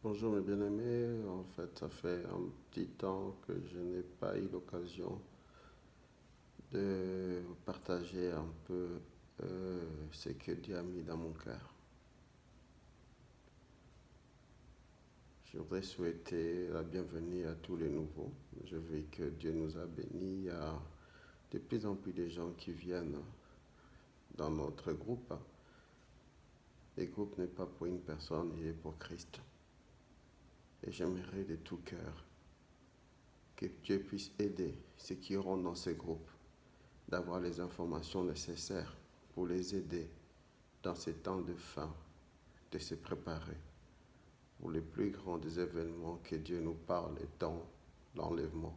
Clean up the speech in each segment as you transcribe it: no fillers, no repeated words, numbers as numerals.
Bonjour mes bien-aimés, en fait ça fait un petit temps que je n'ai pas eu l'occasion de vous partager un peu ce que Dieu a mis dans mon cœur. Je voudrais souhaiter la bienvenue à tous les nouveaux. Je veux que Dieu nous a bénis. Il y a de plus en plus de gens qui viennent dans notre groupe. Le groupe n'est pas pour une personne, il est pour Christ. Et j'aimerais de tout cœur que Dieu puisse aider ceux qui auront dans ce groupe d'avoir les informations nécessaires pour les aider dans ces temps de faim, de se préparer pour les plus grands des événements que Dieu nous parle étant l'enlèvement.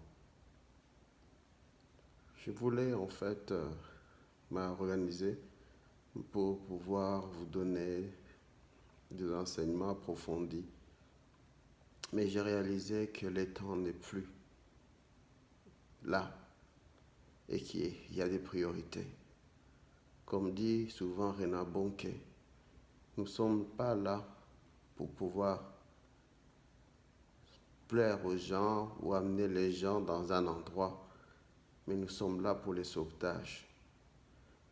Je voulais en fait m'organiser pour pouvoir vous donner des enseignements approfondis, mais j'ai réalisé que le temps n'est plus là et qu'il y a des priorités. Comme dit souvent Rena Bonke, nous ne sommes pas là pour pouvoir plaire aux gens ou amener les gens dans un endroit, mais nous sommes là pour les sauvetages.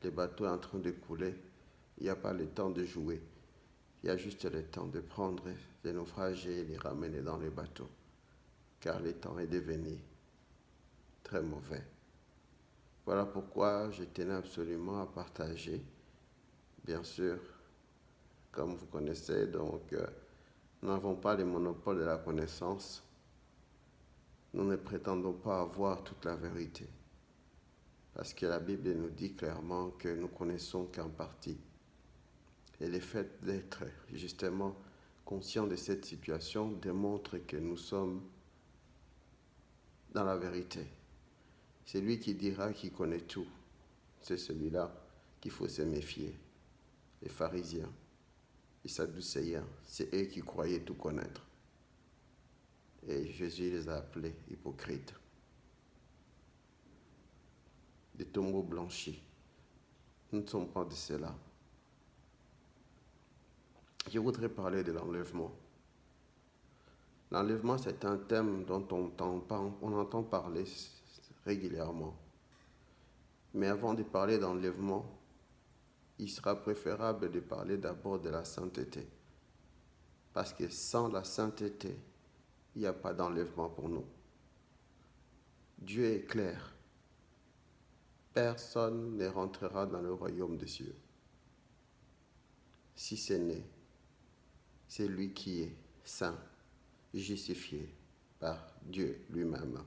Le bateau est en train de couler, il n'y a pas le temps de jouer, il y a juste le temps de prendre les naufragés et les ramener dans le bateau, car le temps est devenu très mauvais. Voilà pourquoi je tenais absolument à partager, bien sûr, comme vous connaissez, donc nous n'avons pas le monopole de la connaissance. Nous ne prétendons pas avoir toute la vérité. Parce que la Bible nous dit clairement que nous connaissons qu'en partie. Et le fait d'être justement conscient de cette situation démontre que nous sommes dans la vérité. C'est lui qui dira qu'il connaît tout. C'est celui-là qu'il faut se méfier. Les pharisiens, les sadducéens, c'est eux qui croyaient tout connaître. Et Jésus les a appelés hypocrites, des tombeaux blanchis. Nous ne sommes pas de cela. Je voudrais parler de l'enlèvement. L'enlèvement, c'est un thème dont on entend parler régulièrement. Mais avant de parler d'enlèvement, il sera préférable de parler d'abord de la sainteté. Parce que sans la sainteté, il n'y a pas d'enlèvement pour nous. Dieu est clair. Personne ne rentrera dans le royaume des cieux. Si ce n'est, c'est lui qui est saint, justifié par Dieu lui-même.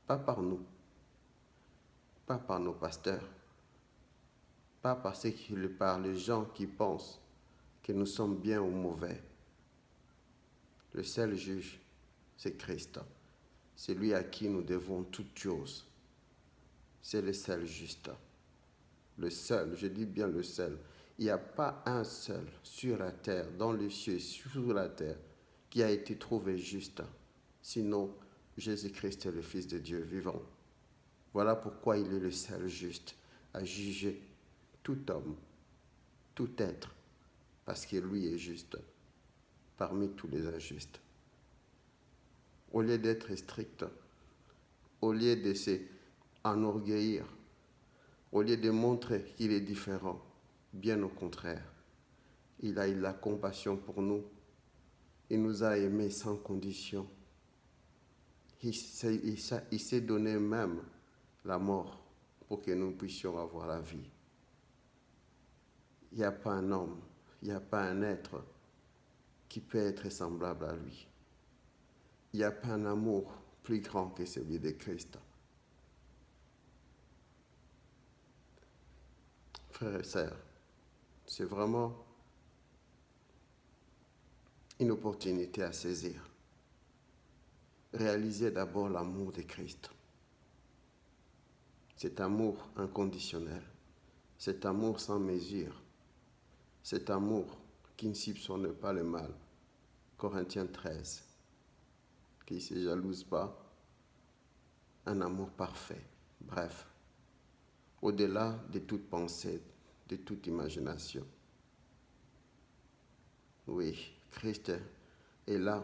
Pas par nous, pas par nos pasteurs, pas par les gens qui pensent que nous sommes bien ou mauvais. Le seul juge, c'est Christ. C'est lui à qui nous devons toutes choses. C'est le seul juste. Le seul, je dis bien le seul. Il n'y a pas un seul sur la terre, dans les cieux, sur la terre, qui a été trouvé juste. Sinon, Jésus-Christ est le Fils de Dieu vivant. Voilà pourquoi il est le seul juste à juger tout homme, tout être, parce que lui est juste parmi tous les injustes. Au lieu d'être strict, au lieu de s'enorgueillir, au lieu de montrer qu'il est différent, bien au contraire, il a eu la compassion pour nous. Il nous a aimés sans condition. Il s'est donné même la mort pour que nous puissions avoir la vie. Il n'y a pas un homme, il n'y a pas un être qui peut être semblable à lui. Il n'y a pas un amour plus grand que celui de Christ. Frères et sœurs, c'est vraiment une opportunité à saisir. Réalisez d'abord l'amour de Christ. Cet amour inconditionnel, cet amour sans mesure, cet amour qui ne soupçonne pas le mal. Corinthiens 13, qui ne se jalouse pas, un amour parfait. Bref, au-delà de toute pensée, de toute imagination. Oui, Christ est là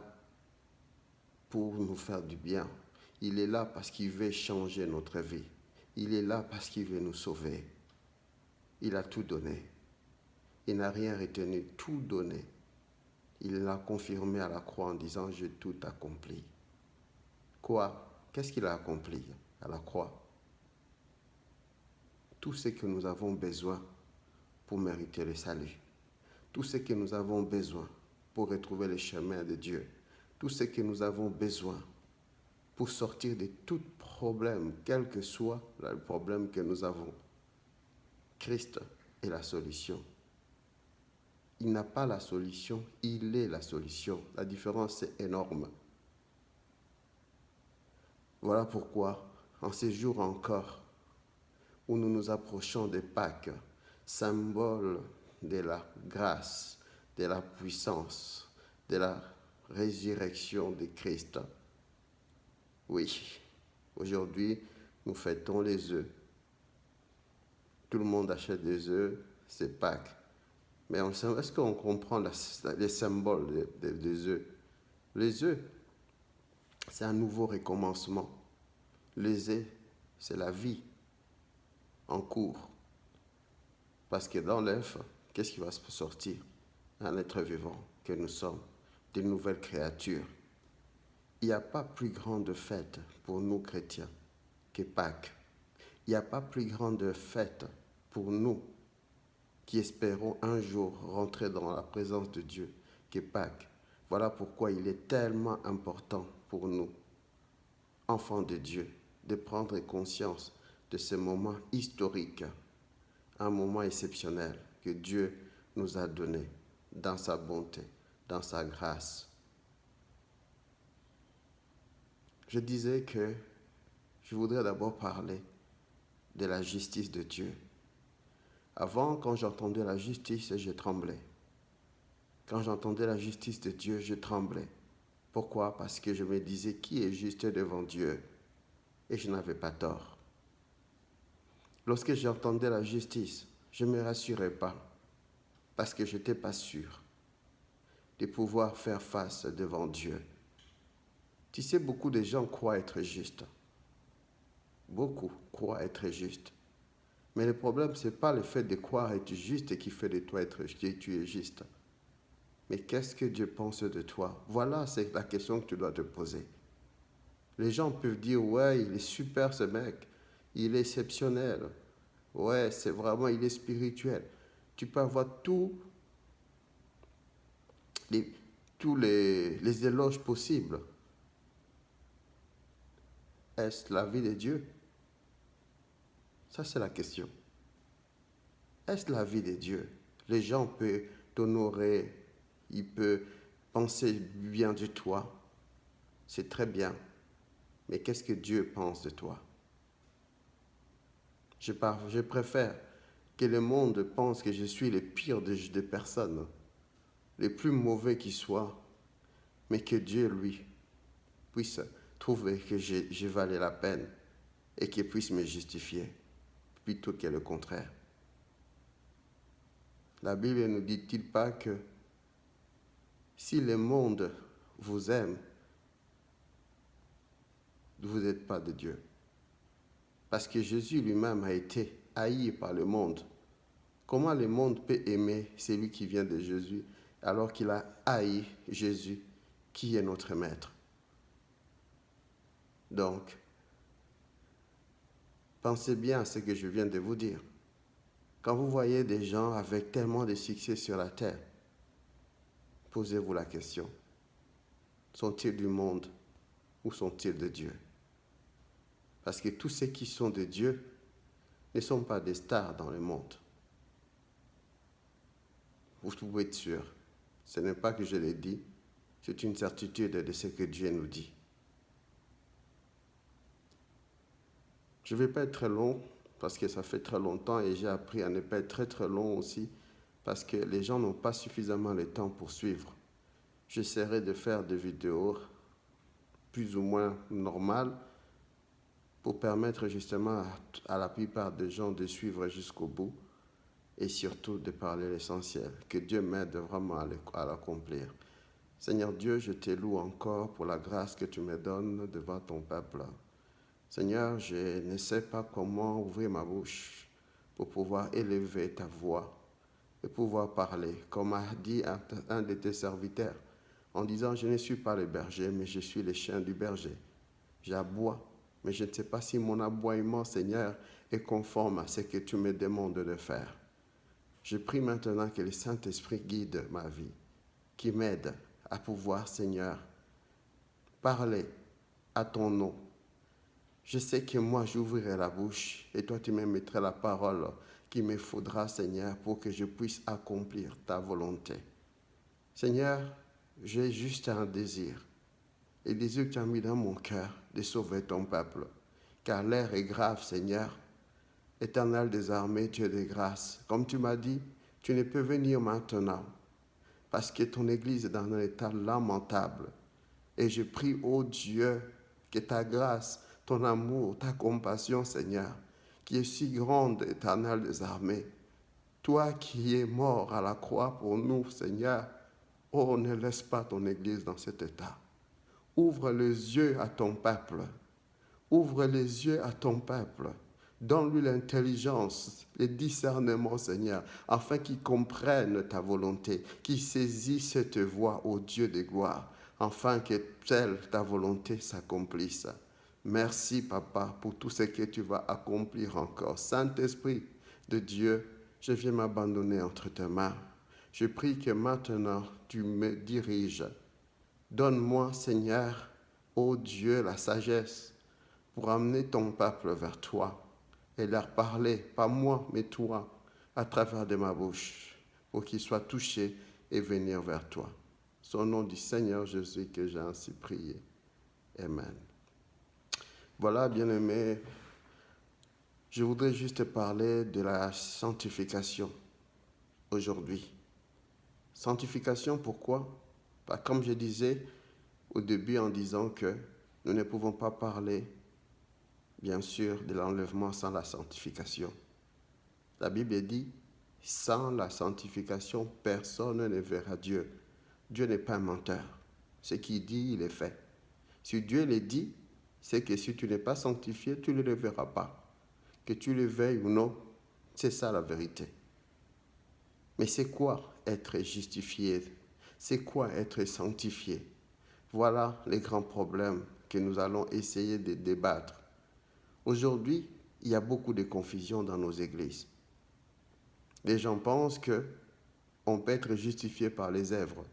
pour nous faire du bien. Il est là parce qu'il veut changer notre vie. Il est là parce qu'il veut nous sauver. Il a tout donné. Il n'a rien retenu, tout donné. Il l'a confirmé à la croix en disant « J'ai tout accompli ». Quoi? Qu'est-ce qu'il a accompli à la croix? Tout ce que nous avons besoin pour mériter le salut. Tout ce que nous avons besoin pour retrouver le chemin de Dieu. Tout ce que nous avons besoin pour sortir de tout problème, quel que soit le problème que nous avons. Christ est la solution. Il n'a pas la solution, il est la solution. La différence est énorme. Voilà pourquoi, en ces jours encore, où nous nous approchons de Pâques, symbole de la grâce, de la puissance, de la résurrection de Christ. Oui, aujourd'hui, nous fêtons les œufs. Tout le monde achète des œufs, c'est Pâques. Mais est-ce qu'on comprend les symboles des œufs? Les œufs, c'est un nouveau recommencement. Les œufs, c'est la vie en cours. Parce que dans l'œuf, qu'est-ce qui va se sortir? Un être vivant que nous sommes, de nouvelles créatures. Il n'y a pas plus grande fête pour nous chrétiens que Pâques. Il n'y a pas plus grande fête pour nous qui espérons un jour rentrer dans la présence de Dieu que Pâques. Voilà pourquoi il est tellement important pour nous, enfants de Dieu, de prendre conscience de ce moment historique, un moment exceptionnel que Dieu nous a donné dans sa bonté, dans sa grâce. Je disais que je voudrais d'abord parler de la justice de Dieu. Avant, quand j'entendais la justice, je tremblais. Quand j'entendais la justice de Dieu, je tremblais. Pourquoi? Parce que je me disais qui est juste devant Dieu et je n'avais pas tort. Lorsque j'entendais la justice, je ne me rassurais pas parce que je n'étais pas sûr de pouvoir faire face devant Dieu. Tu sais, beaucoup de gens croient être justes. Beaucoup croient être justes. Mais le problème, ce n'est pas le fait de croire être juste qui fait de toi être que tu es juste. Mais qu'est-ce que Dieu pense de toi? Voilà, c'est la question que tu dois te poser. Les gens peuvent dire, ouais, il est super ce mec, il est exceptionnel, ouais, c'est vraiment, il est spirituel. Tu peux avoir tous les éloges possibles. Est-ce la vie de Dieu? Ça, c'est la question. Est-ce la vie de Dieu? Les gens peuvent t'honorer, ils peuvent penser bien de toi. C'est très bien. Mais qu'est-ce que Dieu pense de toi? Je préfère que le monde pense que je suis le pire des personnes, le plus mauvais qui soit, mais que Dieu, lui, puisse trouver que je valais la peine et qu'il puisse me justifier, plutôt que le contraire. La Bible ne dit-il pas que si le monde vous aime, vous n'êtes pas de Dieu? Parce que Jésus lui-même a été haï par le monde. Comment le monde peut aimer celui qui vient de Jésus alors qu'il a haï Jésus, qui est notre maître? Donc, pensez bien à ce que je viens de vous dire. Quand vous voyez des gens avec tellement de succès sur la terre, posez-vous la question. Sont-ils du monde ou sont-ils de Dieu? Parce que tous ceux qui sont de Dieu ne sont pas des stars dans le monde. Vous pouvez être sûr. Ce n'est pas que je l'ai dit, c'est une certitude de ce que Dieu nous dit. Je ne vais pas être très long parce que ça fait très longtemps et j'ai appris à ne pas être très très long aussi parce que les gens n'ont pas suffisamment le temps pour suivre. J'essaierai de faire des vidéos plus ou moins normales pour permettre justement à la plupart des gens de suivre jusqu'au bout et surtout de parler l'essentiel. Que Dieu m'aide vraiment à l'accomplir. Seigneur Dieu, je te loue encore pour la grâce que tu me donnes devant ton peuple. Seigneur, je ne sais pas comment ouvrir ma bouche pour pouvoir élever ta voix et pouvoir parler, comme a dit un de tes serviteurs, en disant, je ne suis pas le berger, mais je suis le chien du berger. J'aboie, mais je ne sais pas si mon aboiement, Seigneur, est conforme à ce que tu me demandes de faire. Je prie maintenant que le Saint-Esprit guide ma vie, qui m'aide à pouvoir, Seigneur, parler à ton nom. Je sais que moi, j'ouvrirai la bouche et toi, tu me mettras la parole qu'il me faudra, Seigneur, pour que je puisse accomplir ta volonté. Seigneur, j'ai juste un désir. Le désir que tu as mis dans mon cœur de sauver ton peuple. Car l'heure est grave, Seigneur. Éternel des armées, Dieu de grâce. Comme tu m'as dit, tu ne peux venir maintenant parce que ton Église est dans un état lamentable. Et je prie, ô Dieu, que ta grâce, ton amour, ta compassion, Seigneur, qui est si grande, éternel des armées, toi qui es mort à la croix pour nous, Seigneur, oh, ne laisse pas ton Église dans cet état. Ouvre les yeux à ton peuple. Ouvre les yeux à ton peuple. Donne-lui l'intelligence, le discernement, Seigneur, afin qu'il comprenne ta volonté, qu'il saisisse cette voie, ô Dieu de gloire, afin que telle ta volonté s'accomplisse. Merci, Papa, pour tout ce que tu vas accomplir encore. Saint-Esprit de Dieu, je viens m'abandonner entre tes mains. Je prie que maintenant tu me diriges. Donne-moi, Seigneur, ô Dieu, la sagesse pour amener ton peuple vers toi et leur parler, pas moi, mais toi, à travers de ma bouche, pour qu'ils soient touchés et venir vers toi. Au nom du Seigneur Jésus que j'ai ainsi prié. Amen. Voilà, bien-aimés, je voudrais juste parler de la sanctification aujourd'hui. Sanctification, pourquoi? Comme je disais au début en disant que nous ne pouvons pas parler, bien sûr, de l'enlèvement sans la sanctification. La Bible dit, sans la sanctification, personne ne verra Dieu. Dieu n'est pas un menteur. Ce qu'il dit, il est fait. Si Dieu le dit, c'est que si tu n'es pas sanctifié, tu ne le verras pas. Que tu le veuilles ou non, c'est ça la vérité. Mais c'est quoi être justifié? C'est quoi être sanctifié? Voilà les grands problèmes que nous allons essayer de débattre. Aujourd'hui, il y a beaucoup de confusion dans nos églises. Les gens pensent qu'on peut être justifié par les œuvres.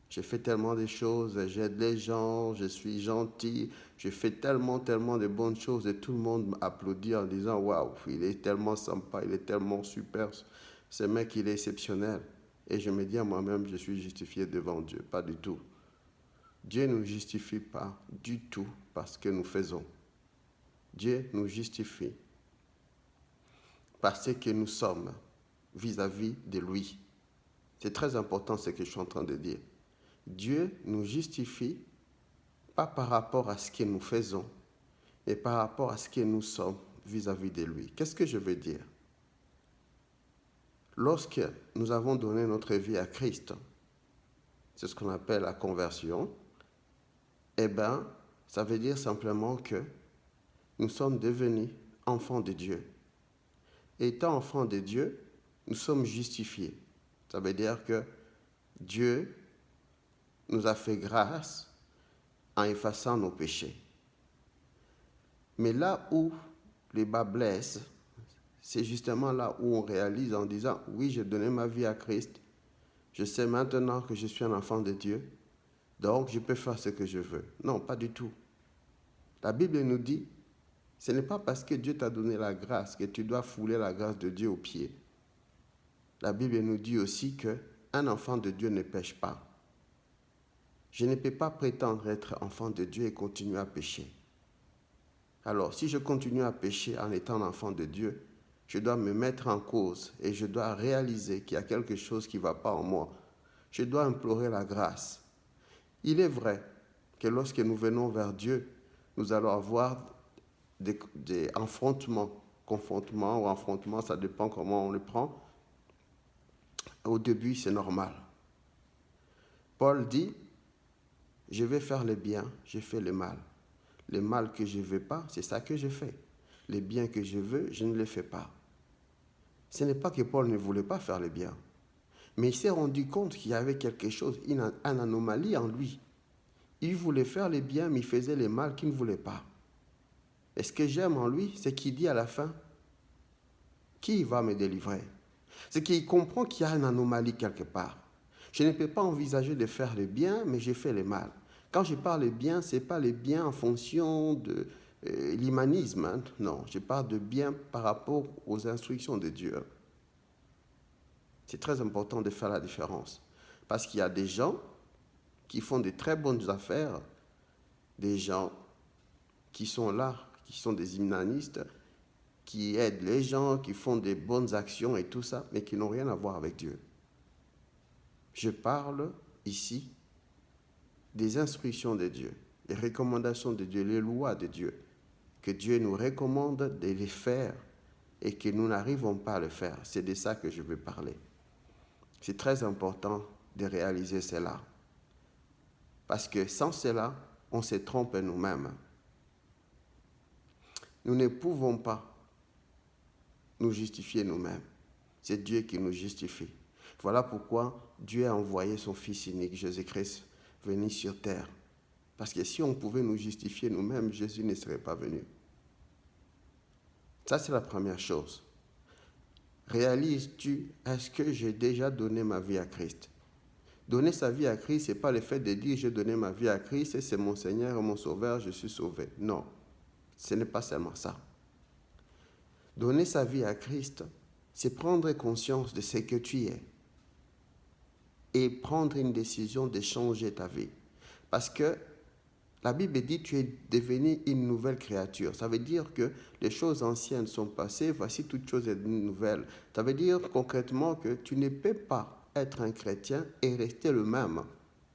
J'ai fait tellement de choses, j'aide les gens, je suis gentil, je fais tellement de bonnes choses et tout le monde m'applaudit en disant « Waouh, il est tellement sympa, il est tellement super, ce mec il est exceptionnel. » Et je me dis à moi-même, je suis justifié devant Dieu, pas du tout. Dieu ne nous justifie pas du tout parce que nous faisons. Dieu nous justifie parce que nous sommes vis-à-vis de lui. C'est très important ce que je suis en train de dire. Dieu nous justifie pas par rapport à ce que nous faisons, mais par rapport à ce que nous sommes vis-à-vis de lui. Qu'est-ce que je veux dire? Lorsque nous avons donné notre vie à Christ, c'est ce qu'on appelle la conversion, eh bien, ça veut dire simplement que nous sommes devenus enfants de Dieu. Et étant enfants de Dieu, nous sommes justifiés. Ça veut dire que Dieu nous a fait grâce en effaçant nos péchés. Mais là où les bas blessent, c'est justement là où on réalise en disant « Oui, j'ai donné ma vie à Christ. Je sais maintenant que je suis un enfant de Dieu. Donc, je peux faire ce que je veux. » Non, pas du tout. La Bible nous dit « Ce n'est pas parce que Dieu t'a donné la grâce que tu dois fouler la grâce de Dieu aux pieds. » La Bible nous dit aussi qu'un enfant de Dieu ne pêche pas. Je ne peux pas prétendre être enfant de Dieu et continuer à pécher. Alors, si je continue à pécher en étant enfant de Dieu, je dois me mettre en cause et je dois réaliser qu'il y a quelque chose qui ne va pas en moi. Je dois implorer la grâce. Il est vrai que lorsque nous venons vers Dieu, nous allons avoir des affrontements, confrontements ou affrontements, ça dépend comment on le prend. Au début, c'est normal. Paul dit, je vais faire le bien, je fais le mal. Le mal que je ne veux pas, c'est ça que je fais. Le bien que je veux, je ne le fais pas. Ce n'est pas que Paul ne voulait pas faire le bien, mais il s'est rendu compte qu'il y avait quelque chose, une anomalie en lui. Il voulait faire le bien, mais il faisait le mal qu'il ne voulait pas. Et ce que j'aime en lui, c'est qu'il dit à la fin, qui va me délivrer? C'est qu'il comprend qu'il y a une anomalie quelque part. Je ne peux pas envisager de faire le bien, mais je fais le mal. Quand je parle de bien, ce n'est pas le bien en fonction de l'humanisme. Hein. Non, je parle de bien par rapport aux instructions de Dieu. C'est très important de faire la différence. Parce qu'il y a des gens qui font de très bonnes affaires, des gens qui sont là, qui sont des humanistes, qui aident les gens, qui font des bonnes actions et tout ça, mais qui n'ont rien à voir avec Dieu. Je parle ici des instructions de Dieu, des recommandations de Dieu, les lois de Dieu, que Dieu nous recommande de les faire et que nous n'arrivons pas à le faire. C'est de ça que je veux parler. C'est très important de réaliser cela. Parce que sans cela, on se trompe nous-mêmes. Nous ne pouvons pas nous justifier nous-mêmes. C'est Dieu qui nous justifie. Voilà pourquoi Dieu a envoyé son Fils unique, Jésus-Christ, venir sur terre. Parce que si on pouvait nous justifier nous-mêmes, Jésus ne serait pas venu. Ça, c'est la première chose. Réalises-tu, est-ce que j'ai déjà donné ma vie à Christ? Donner sa vie à Christ, ce n'est pas le fait de dire j'ai donné ma vie à Christ et c'est mon Seigneur et mon Sauveur, je suis sauvé. Non, ce n'est pas seulement ça. Donner sa vie à Christ, c'est prendre conscience de ce que tu es et prendre une décision de changer ta vie. Parce que la Bible dit que tu es devenu une nouvelle créature. Ça veut dire que les choses anciennes sont passées, voici toute chose est nouvelle. Ça veut dire concrètement que tu ne peux pas être un chrétien et rester le même.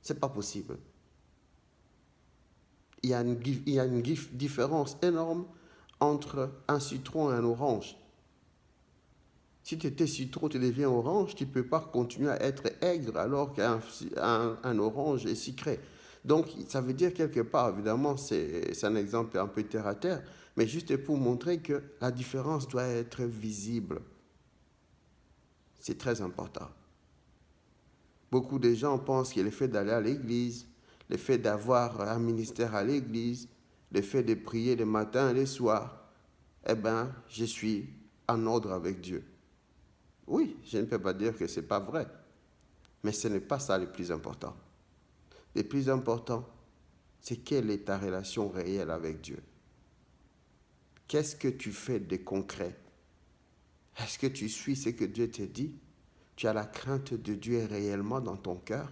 Ce n'est pas possible. Il y a une différence énorme entre un citron et un orange. Si tu étais citron, tu deviens orange, tu ne peux pas continuer à être aigre alors qu'un orange est sucré. Donc, ça veut dire quelque part, évidemment, c'est un exemple un peu terre à terre, mais juste pour montrer que la différence doit être visible. C'est très important. Beaucoup de gens pensent que le fait d'aller à l'église, le fait d'avoir un ministère à l'église, le fait de prier le matin et le soir, eh bien, je suis en ordre avec Dieu. Oui, je ne peux pas dire que ce n'est pas vrai, mais ce n'est pas ça le plus important. Le plus important, c'est quelle est ta relation réelle avec Dieu. Qu'est-ce que tu fais de concret? Est-ce que tu suis ce que Dieu te dit? Tu as la crainte de Dieu réellement dans ton cœur?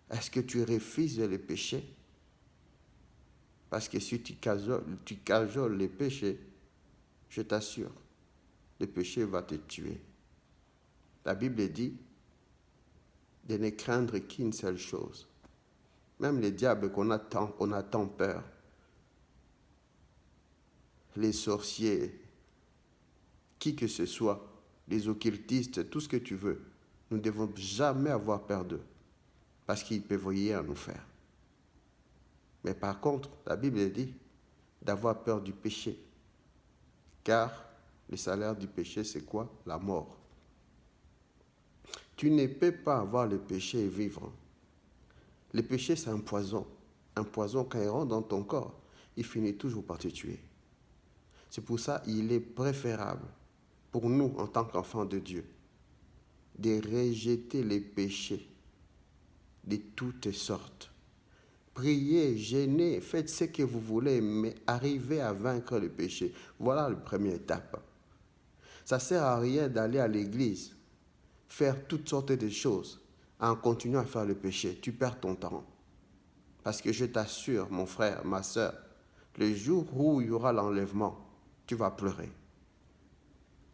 Est-ce que tu refuses le péché? Parce que si tu cajoles les péchés, je t'assure, le péché va te tuer. La Bible dit de ne craindre qu'une seule chose. Même les diables qu'on a tant peur, les sorciers, qui que ce soit, les occultistes, tout ce que tu veux, nous ne devons jamais avoir peur d'eux, parce qu'ils peuvent rien nous faire. Mais par contre, la Bible dit d'avoir peur du péché, car le salaire du péché, c'est quoi? La mort. Tu ne peux pas avoir le péché et vivre. Le péché, c'est un poison. Un poison, quand il rentre dans ton corps, il finit toujours par te tuer. C'est pour ça qu'il est préférable pour nous, en tant qu'enfants de Dieu, de rejeter les péchés de toutes sortes. Priez, jeûnez, faites ce que vous voulez, mais arrivez à vaincre le péché. Voilà la première étape. Ça ne sert à rien d'aller à l'église, faire toutes sortes de choses, en continuant à faire le péché. Tu perds ton temps. Parce que je t'assure, mon frère, ma soeur, le jour où il y aura l'enlèvement, tu vas pleurer.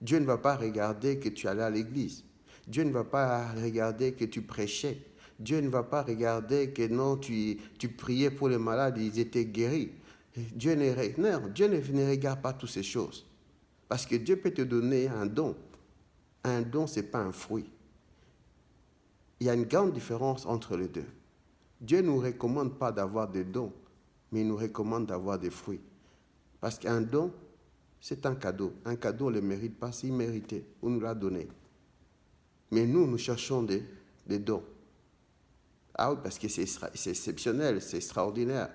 Dieu ne va pas regarder que tu allais à l'église. Dieu ne va pas regarder que tu prêchais. Dieu ne va pas regarder que non, tu priais pour les malades, ils étaient guéris. Dieu ne regarde pas toutes ces choses. Parce que Dieu peut te donner un don. Un don, ce n'est pas un fruit. Il y a une grande différence entre les deux. Dieu ne nous recommande pas d'avoir des dons, mais il nous recommande d'avoir des fruits. Parce qu'un don, c'est un cadeau. Un cadeau, on ne le mérite pas, c'est immérité. On nous l'a donné. Mais nous cherchons des dons. Ah oui, parce que c'est exceptionnel, c'est extraordinaire.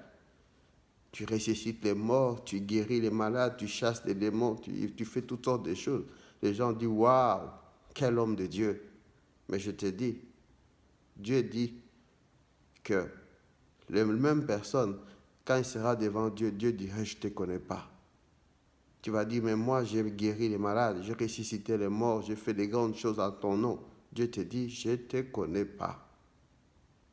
Tu ressuscites les morts, tu guéris les malades, tu chasses les démons, tu fais toutes sortes de choses. Les gens disent, waouh, quel homme de Dieu. Mais je te dis, Dieu dit que la même personne, quand il sera devant Dieu, Dieu dira, je ne te connais pas. Tu vas dire, mais moi, j'ai guéri les malades, j'ai ressuscité les morts, j'ai fait des grandes choses en ton nom. Dieu te dit, je ne te connais pas.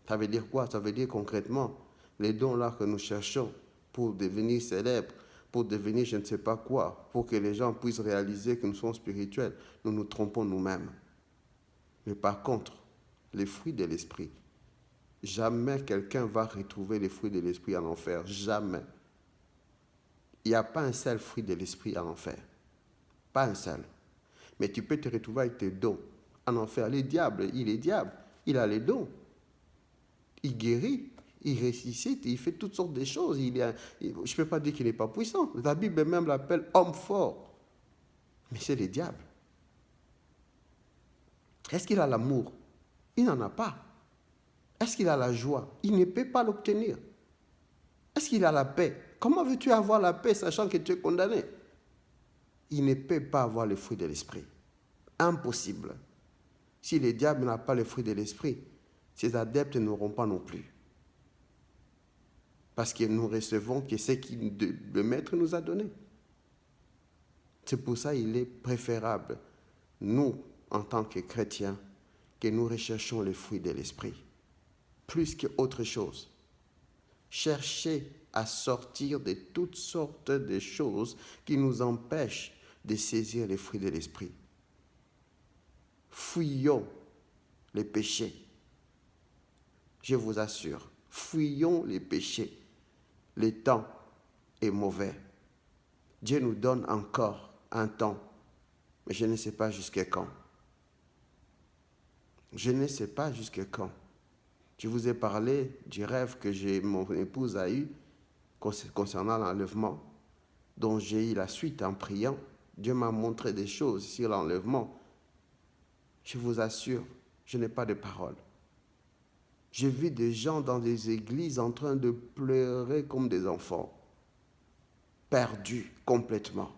Ça veut dire quoi? Ça veut dire concrètement, les dons là que nous cherchons pour devenir célèbres, pour devenir je ne sais pas quoi, pour que les gens puissent réaliser que nous sommes spirituels, nous nous trompons nous-mêmes. Mais par contre, les fruits de l'esprit, jamais quelqu'un va retrouver les fruits de l'esprit en enfer. Jamais. Il n'y a pas un seul fruit de l'esprit en enfer. Pas un seul. Mais tu peux te retrouver avec tes dons en enfer. Le diable, il est diable. Il a les dons. Il guérit, il ressuscite, il fait toutes sortes de choses. Je ne peux pas dire qu'il n'est pas puissant. La Bible même l'appelle homme fort. Mais c'est le diable. Est-ce qu'il a l'amour? Il n'en a pas. Est-ce qu'il a la joie? Il ne peut pas l'obtenir. Est-ce qu'il a la paix? Comment veux-tu avoir la paix sachant que tu es condamné? Il ne peut pas avoir le fruit de l'esprit. Impossible. Si le diable n'a pas le fruit de l'esprit, ses adeptes n'auront pas non plus. Parce que nous recevons que ce que le Maître nous a donné. C'est pour ça qu'il est préférable, nous, en tant que chrétiens, que nous recherchons les fruits de l'esprit. Plus qu'autre chose. Cherchez à sortir de toutes sortes de choses qui nous empêchent de saisir les fruits de l'esprit. Fuyons les péchés. Je vous assure, fuyons les péchés. Le temps est mauvais. Dieu nous donne encore un temps, mais je ne sais pas jusqu'à quand. Je ne sais pas jusqu'à quand. Je vous ai parlé du rêve que mon épouse a eu concernant l'enlèvement, dont j'ai eu la suite en priant. Dieu m'a montré des choses sur l'enlèvement. Je vous assure, je n'ai pas de parole. J'ai vu des gens dans des églises en train de pleurer comme des enfants, perdus complètement,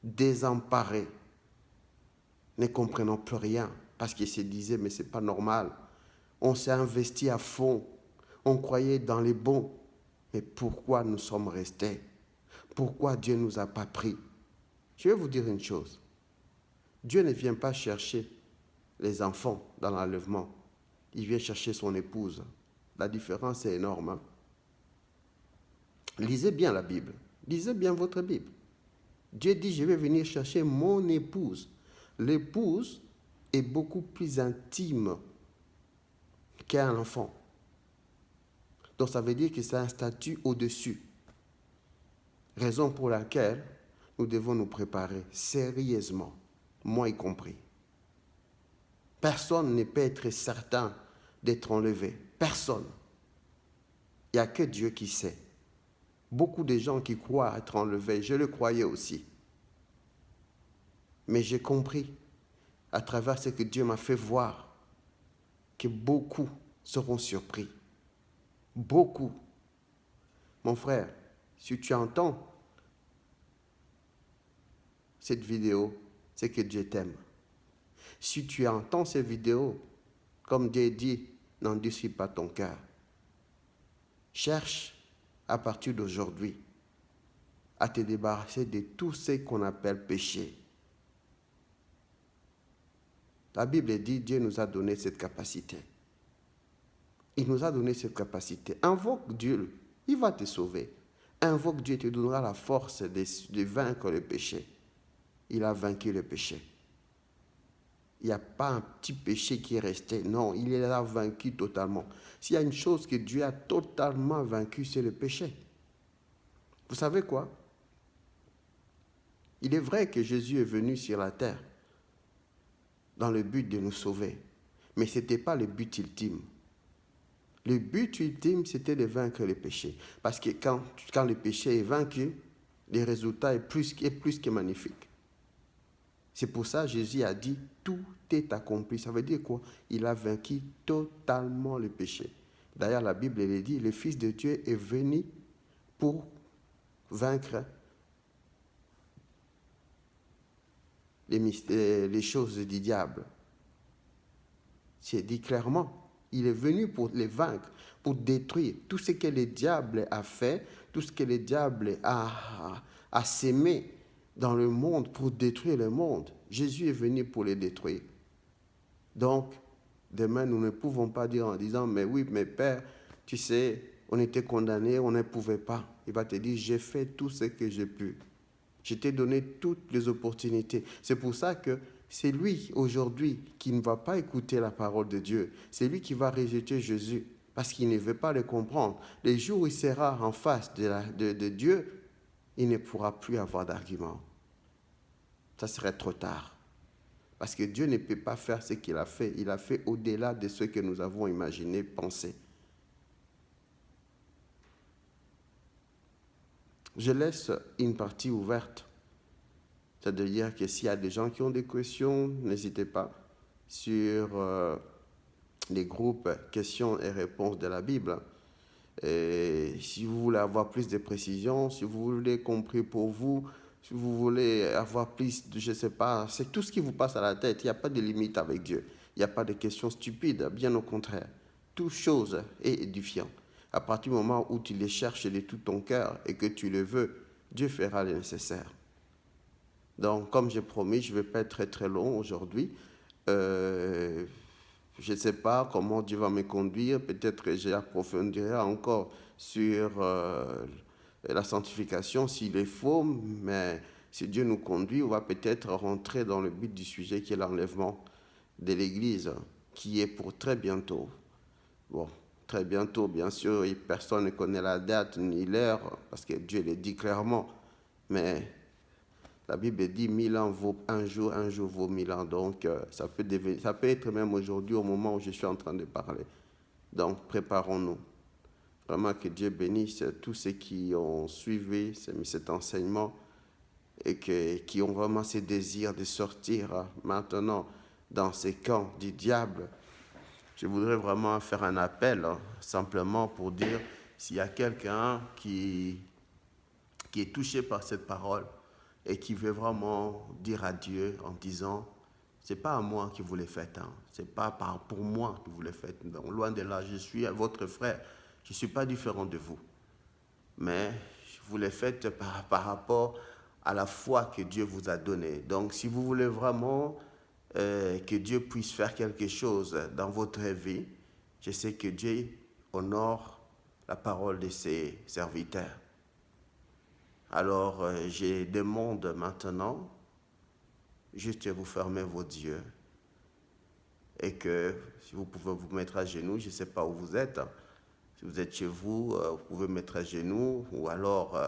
désemparés, ne comprenant plus rien, parce qu'ils se disaient, mais ce n'est pas normal. On s'est investi à fond, on croyait dans les bons, mais pourquoi nous sommes restés? Pourquoi Dieu ne nous a pas pris? Je vais vous dire une chose. Dieu ne vient pas chercher les enfants dans l'enlèvement. Il vient chercher son épouse. La différence est énorme. Hein? Lisez bien la Bible. Lisez bien votre Bible. Dieu dit, je vais venir chercher mon épouse. L'épouse est beaucoup plus intime qu'un enfant. Donc ça veut dire que c'est un statut au-dessus. Raison pour laquelle nous devons nous préparer sérieusement, moi y compris. Personne ne peut être certain d'être enlevé. Personne. Il n'y a que Dieu qui sait. Beaucoup de gens qui croient être enlevés, je le croyais aussi. Mais j'ai compris, à travers ce que Dieu m'a fait voir, que beaucoup seront surpris. Beaucoup. Mon frère, si tu entends cette vidéo, c'est que Dieu t'aime. Si tu entends cette vidéo, comme Dieu dit, n'endurcis pas ton cœur. Cherche à partir d'aujourd'hui à te débarrasser de tout ce qu'on appelle péché. La Bible dit, Dieu nous a donné cette capacité. Il nous a donné cette capacité. Invoque Dieu, il va te sauver. Invoque Dieu, il te donnera la force de vaincre le péché. Il a vaincu le péché. Il n'y a pas un petit péché qui est resté. Non, il l'a vaincu totalement. S'il y a une chose que Dieu a totalement vaincu, c'est le péché. Vous savez quoi? Il est vrai que Jésus est venu sur la terre dans le but de nous sauver. Mais ce n'était pas le but ultime. Le but ultime, c'était de vaincre le péché. Parce que quand le péché est vaincu, le résultat est plus que magnifique. C'est pour ça que Jésus a dit, tout est accompli. Ça veut dire quoi? Il a vaincu totalement le péché. D'ailleurs, la Bible elle dit, le Fils de Dieu est venu pour vaincre les choses du diable. C'est dit clairement. Il est venu pour les vaincre, pour détruire tout ce que le diable a fait, tout ce que le diable a sémé dans le monde pour détruire le monde. Jésus est venu pour les détruire. Donc, demain, nous ne pouvons pas dire en disant, mais oui, mais Père, tu sais, on était condamnés, on ne pouvait pas. Il va te dire, j'ai fait tout ce que j'ai pu. Je t'ai donné toutes les opportunités. C'est pour ça que c'est lui, aujourd'hui, qui ne va pas écouter la parole de Dieu. C'est lui qui va rejeter Jésus parce qu'il ne veut pas le comprendre. Les jours où il sera en face de Dieu, il ne pourra plus avoir d'argument. Ça serait trop tard. Parce que Dieu ne peut pas faire ce qu'il a fait. Il a fait au-delà de ce que nous avons imaginé, pensé. Je laisse une partie ouverte. C'est-à-dire que s'il y a des gens qui ont des questions, n'hésitez pas sur les groupes questions et réponses de la Bible. Et si vous voulez avoir plus de précisions, si vous voulez compris pour vous, si vous voulez avoir plus de, je ne sais pas, c'est tout ce qui vous passe à la tête. Il n'y a pas de limite avec Dieu. Il n'y a pas de questions stupides, bien au contraire. Toute chose est édifiante. À partir du moment où tu les cherches de tout ton cœur et que tu le veux, Dieu fera le nécessaire. Donc, comme j'ai promis, je ne vais pas être très très long aujourd'hui. Je ne sais pas comment Dieu va me conduire. Peut-être que j'approfondirai encore sur la sanctification s'il est faux. Mais si Dieu nous conduit, on va peut-être rentrer dans le but du sujet qui est l'enlèvement de l'Église, qui est pour très bientôt. Bon, très bientôt, bien sûr, personne ne connaît la date ni l'heure, parce que Dieu le dit clairement. Mais la Bible dit 1000 ans vaut un jour vaut 1000 ans. Donc, ça peut être même aujourd'hui au moment où je suis en train de parler. Donc, préparons-nous. Vraiment que Dieu bénisse tous ceux qui ont suivi cet enseignement et qui ont vraiment ce désir de sortir maintenant dans ces camps du diable. Je voudrais vraiment faire un appel, simplement pour dire, s'il y a quelqu'un qui est touché par cette parole, et qui veut vraiment dire à Dieu en disant, c'est pas à moi que vous le faites, c'est pas pour moi que vous le faites. Donc, loin de là, je suis votre frère, je ne suis pas différent de vous. Mais vous le faites par rapport à la foi que Dieu vous a donnée. Donc, si vous voulez vraiment que Dieu puisse faire quelque chose dans votre vie, je sais que Dieu honore la parole de ses serviteurs. Alors, je demande maintenant, juste vous fermer vos yeux et que si vous pouvez vous mettre à genoux, je ne sais pas où vous êtes. Si vous êtes chez vous, vous pouvez mettre à genoux ou alors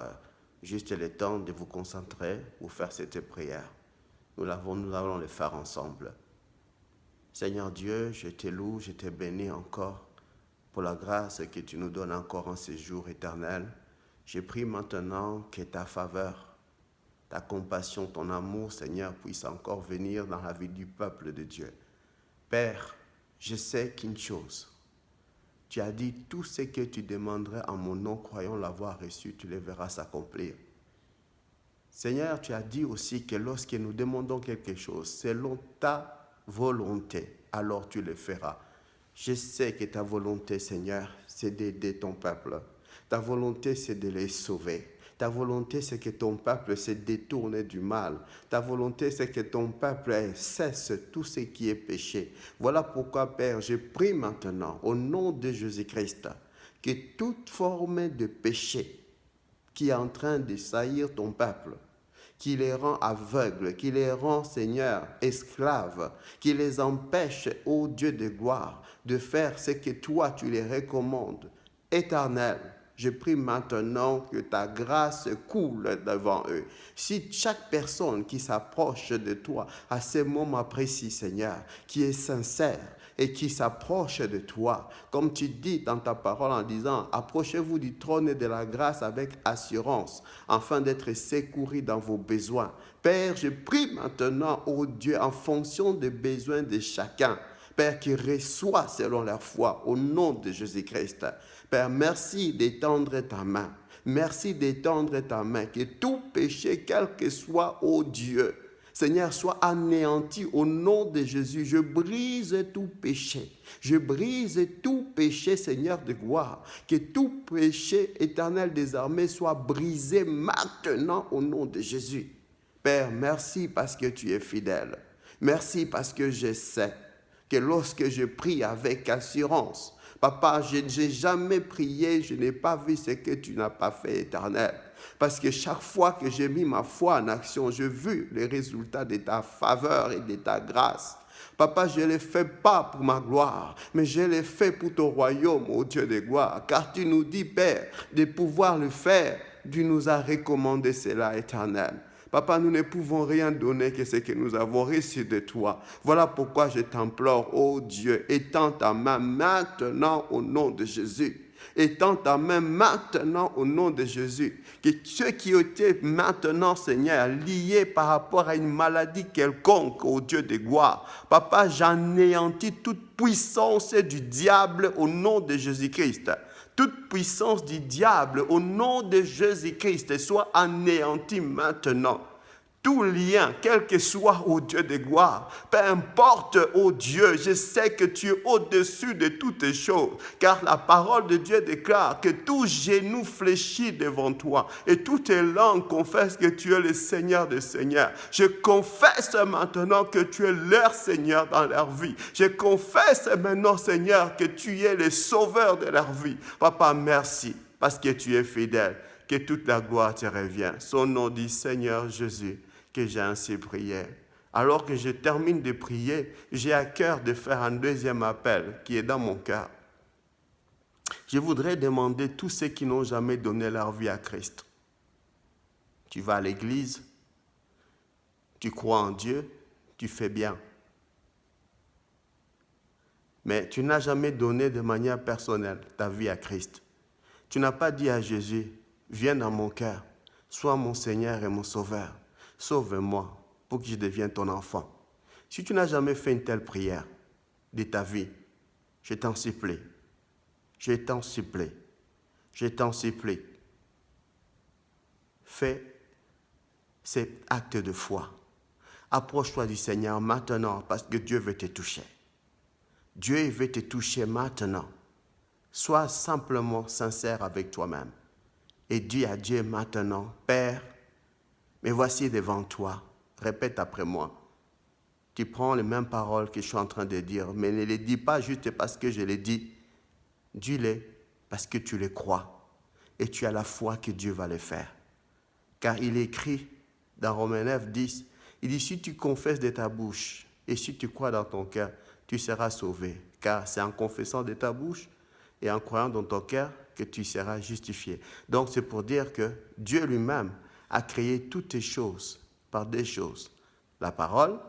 juste le temps de vous concentrer pour faire cette prière. Nous allons le faire ensemble. Seigneur Dieu, je te loue, je te bénis encore pour la grâce que tu nous donnes encore en ces jours éternels. Je prie maintenant que ta faveur, ta compassion, ton amour, Seigneur, puisse encore venir dans la vie du peuple de Dieu. Père, je sais qu'une chose, tu as dit tout ce que tu demanderais en mon nom, croyant l'avoir reçu, tu le verras s'accomplir. Seigneur, tu as dit aussi que lorsque nous demandons quelque chose, selon ta volonté, alors tu le feras. Je sais que ta volonté, Seigneur, c'est d'aider ton peuple. Ta volonté, c'est de les sauver. Ta volonté, c'est que ton peuple se détourne du mal. Ta volonté, c'est que ton peuple cesse tout ce qui est péché. Voilà pourquoi, Père, je prie maintenant, au nom de Jésus-Christ, que toute forme de péché qui est en train de saillir ton peuple, qui les rend aveugles, qui les rend, Seigneur, esclaves, qui les empêche, ô Dieu de gloire, de faire ce que toi, tu les recommandes. Éternel, je prie maintenant que ta grâce coule devant eux. Si chaque personne qui s'approche de toi à ce moment précis, Seigneur, qui est sincère et qui s'approchent de toi. Comme tu dis dans ta parole en disant, approchez-vous du trône de la grâce avec assurance, afin d'être secourus dans vos besoins. Père, je prie maintenant, ô Dieu, en fonction des besoins de chacun. Père, qui reçoit selon leur foi, au nom de Jésus-Christ. Père, merci d'étendre ta main. Merci d'étendre ta main, que tout péché, quel que soit, ô Dieu, Seigneur, soit anéanti au nom de Jésus. Je brise tout péché. Je brise tout péché, Seigneur de gloire. Que tout péché éternel des armées soit brisé maintenant au nom de Jésus. Père, merci parce que tu es fidèle. Merci parce que je sais que lorsque je prie avec assurance, Papa, je n'ai jamais prié, je n'ai pas vu ce que tu n'as pas fait, Éternel. Parce que chaque fois que j'ai mis ma foi en action, j'ai vu les résultats de ta faveur et de ta grâce. Papa, je ne les fais pas pour ma gloire, mais je les fais pour ton royaume, ô Dieu de gloire. Car tu nous dis, Père, de pouvoir le faire, tu nous as recommandé cela, Éternel. Papa, nous ne pouvons rien donner que ce que nous avons reçu de toi. Voilà pourquoi je t'implore, ô Dieu, étends ta main maintenant au nom de Jésus. Étends ta main maintenant au nom de Jésus. Que ceux qui étaient maintenant, Seigneur, liés par rapport à une maladie quelconque, ô Dieu de gloire, Papa, j'anéantis toute puissance du diable au nom de Jésus-Christ. Toute puissance du diable au nom de Jésus-Christ soit anéantie maintenant. Tout lien, quel que soit, ô Dieu de gloire, peu importe, ô Dieu, je sais que tu es au-dessus de toutes choses, car la parole de Dieu déclare que tout genou fléchit devant toi et toutes les langues confessent que tu es le Seigneur des Seigneurs. Je confesse maintenant que tu es leur Seigneur dans leur vie. Je confesse maintenant, Seigneur, que tu es le Sauveur de leur vie. Papa, merci, parce que tu es fidèle, que toute la gloire te revient. Son nom dit Seigneur Jésus, que j'ai ainsi prié. Alors que je termine de prier, j'ai à cœur de faire un deuxième appel qui est dans mon cœur. Je voudrais demander tous ceux qui n'ont jamais donné leur vie à Christ. Tu vas à l'église, tu crois en Dieu, tu fais bien. Mais tu n'as jamais donné de manière personnelle ta vie à Christ. Tu n'as pas dit à Jésus, viens dans mon cœur, sois mon Seigneur et mon Sauveur. Sauve-moi pour que je devienne ton enfant. Si tu n'as jamais fait une telle prière de ta vie, je t'en supplie, je t'en supplie, je t'en supplie. Fais cet acte de foi. Approche-toi du Seigneur maintenant parce que Dieu veut te toucher. Dieu veut te toucher maintenant. Sois simplement sincère avec toi-même et dis à Dieu maintenant, Père, mais voici devant toi, répète après moi. Tu prends les mêmes paroles que je suis en train de dire, mais ne les dis pas juste parce que je les dis. Dis-les parce que tu les crois et tu as la foi que Dieu va les faire. Car il est écrit dans Romains 9, 10, il dit, si tu confesses de ta bouche et si tu crois dans ton cœur, tu seras sauvé. Car c'est en confessant de ta bouche et en croyant dans ton cœur que tu seras justifié. Donc c'est pour dire que Dieu lui-même a créé toutes les choses par deux choses, la parole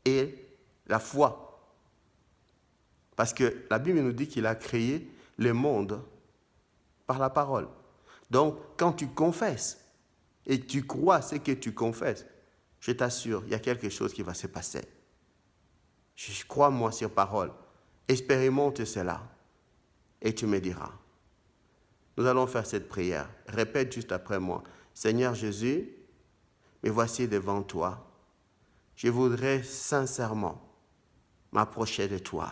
et la foi. Parce que la Bible nous dit qu'il a créé le monde par la parole. Donc, quand tu confesses et tu crois ce que tu confesses, je t'assure, il y a quelque chose qui va se passer. Je crois, moi, sur parole. Expérimente cela et tu me diras. Nous allons faire cette prière. Répète juste après moi. Seigneur Jésus, me voici devant toi. Je voudrais sincèrement m'approcher de toi.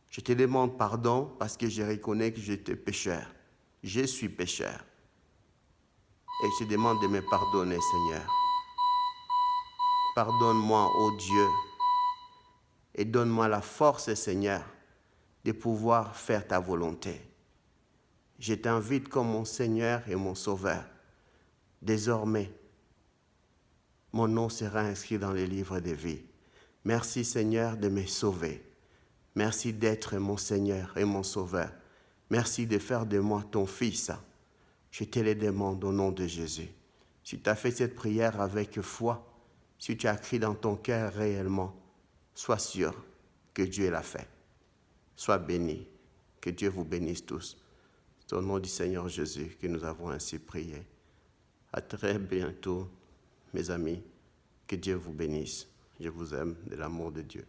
Je te demande pardon parce que je reconnais que j'étais pécheur. Je suis pécheur. Et je te demande de me pardonner, Seigneur. Pardonne-moi, ô Dieu, et donne-moi la force, Seigneur, de pouvoir faire ta volonté. Je t'invite comme mon Seigneur et mon Sauveur. Désormais, mon nom sera inscrit dans les livres de vie. Merci, Seigneur, de me sauver. Merci d'être mon Seigneur et mon Sauveur. Merci de faire de moi ton Fils. Je te le demande au nom de Jésus. Si tu as fait cette prière avec foi, si tu as crié dans ton cœur réellement, Sois sûr que Dieu l'a fait. Sois béni. Que Dieu vous bénisse tous. C'est au nom du Seigneur Jésus que nous avons ainsi prié. À très bientôt, mes amis. Que Dieu vous bénisse. Je vous aime de l'amour de Dieu.